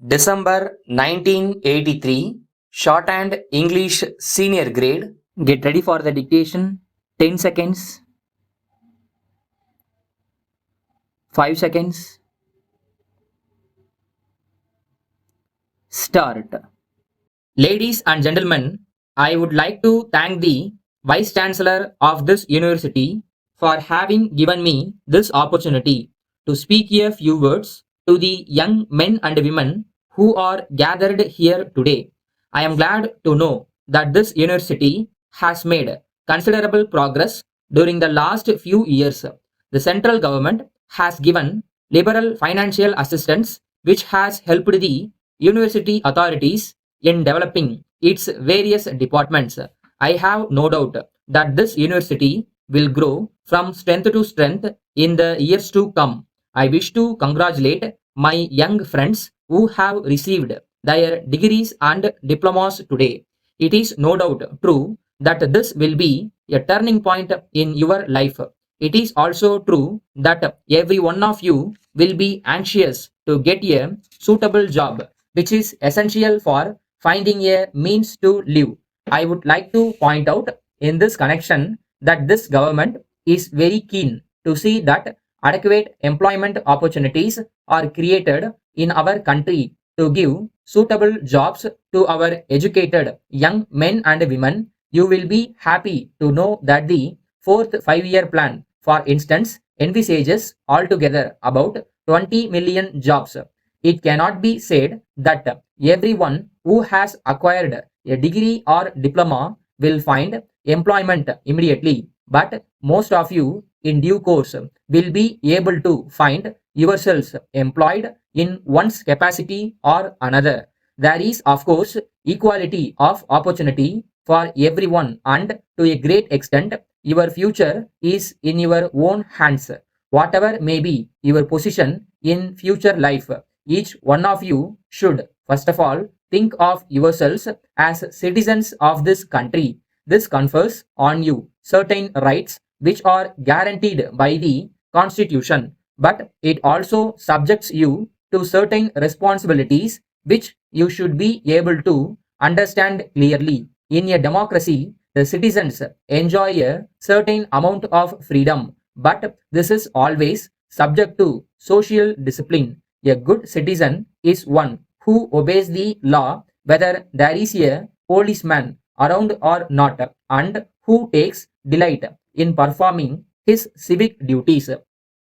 December 1983, Shorthand English Senior Grade. Get ready for the dictation. 10 seconds. 5 seconds. Start. Ladies and gentlemen, I would like to thank the Vice Chancellor of this university for having given me this opportunity to speak a few words to the young men and women who are gathered here today. I am glad to know that this university has made considerable progress during the last few years. The central government has given liberal financial assistance which has helped the university authorities in developing its various departments. I have no doubt that this university will grow from strength to strength in the years to come. I wish to congratulate my young friends who have received their degrees and diplomas today. It is no doubt true that this will be a turning point in your life. It is also true that every one of you will be anxious to get a suitable job, which is essential for finding a means to live. I would like to point out in this connection that this government is very keen to see that adequate employment opportunities are created in our country to give suitable jobs to our educated young men and women. You will be happy to know that the fourth 5-year plan, for instance, envisages altogether about 20 million jobs. It cannot be said that everyone who has acquired a degree or diploma will find employment immediately, but most of you in due course will be able to find yourselves employed in one's capacity or another. There is, of course, equality of opportunity for everyone, and to a great extent, your future is in your own hands. Whatever may be your position in future life, each one of you should, first of all, think of yourselves as citizens of this country. This confers on you certain rights which are guaranteed by the Constitution, but it also subjects you to certain responsibilities which you should be able to understand clearly. In a democracy, the citizens enjoy a certain amount of freedom, but this is always subject to social discipline. A good citizen is one who obeys the law whether there is a policeman around or not, and who takes delight in performing his civic duties.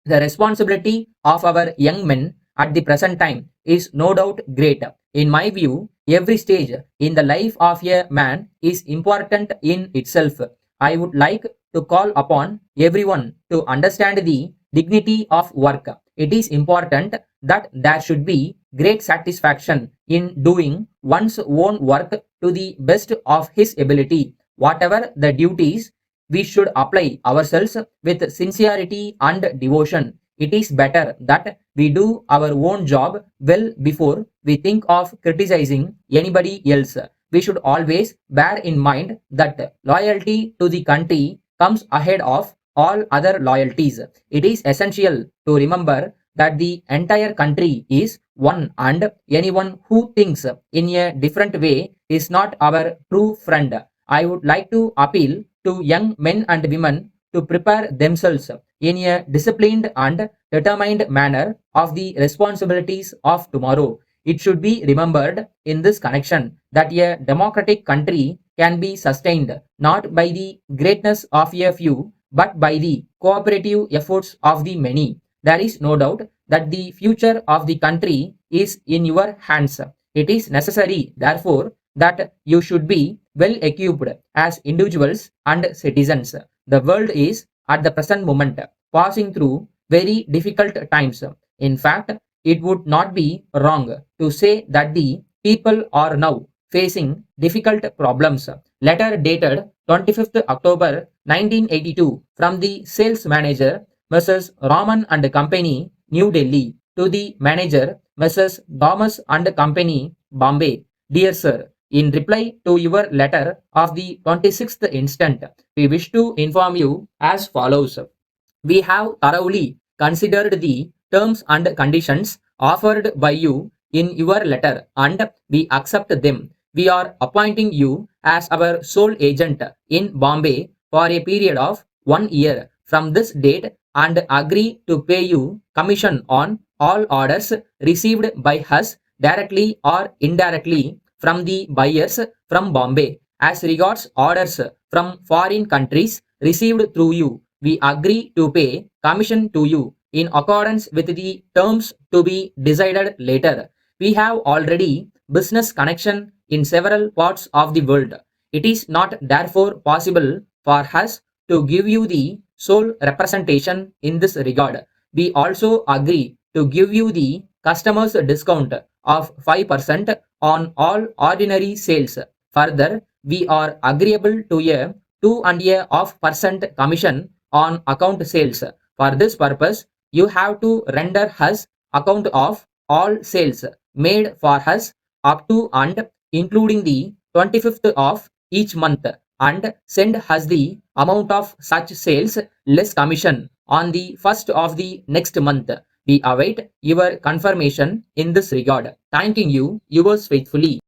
The responsibility of our young men at the present time is no doubt great. In my view, every stage in the life of a man is important in itself. I would like to call upon everyone to understand the dignity of work. It is important that there should be great satisfaction in doing one's own work to the best of his ability. Whatever the duties, we should apply ourselves with sincerity and devotion. It is better that we do our own job well before we think of criticizing anybody else. We should always bear in mind that loyalty to the country comes ahead of all other loyalties. It is essential to remember that the entire country is one, and anyone who thinks in a different way is not our true friend. I would like to appeal to young men and women to prepare themselves in a disciplined and determined manner of the responsibilities of tomorrow. It should be remembered in this connection that a democratic country can be sustained not by the greatness of a few, but by the cooperative efforts of the many. There is no doubt that the future of the country is in your hands. It is necessary, therefore, that you should be well equipped as individuals and citizens. The world is, at the present moment, passing through very difficult times. In fact, it would not be wrong to say that the people are now facing difficult problems. Letter dated 25th October 1982 from the sales manager Mrs. Raman and Company, New Delhi, to the manager Mrs. Thomas and Company, Bombay. Dear Sir, in reply to your letter of the 26th instant, we wish to inform you as follows. We have thoroughly considered the terms and conditions offered by you in your letter and we accept them. We are appointing you as our sole agent in Bombay for a period of 1 year from this date and agree to pay you commission on all orders received by us directly or indirectly from the buyers from Bombay. As regards orders from foreign countries received through you, we agree to pay commission to you in accordance with the terms to be decided later. We have already business connection in several parts of the world. It is not therefore possible for us to give you the sole representation in this regard. We also agree to give you the customer's discount of 5% on all ordinary sales. Further, we are agreeable to a 2.5% commission on account sales. For this purpose, you have to render us account of all sales made for us up to and including the 25th of each month and send us the amount of such sales less commission on the first of the next month. We await your confirmation in this regard. Thanking you, yours faithfully.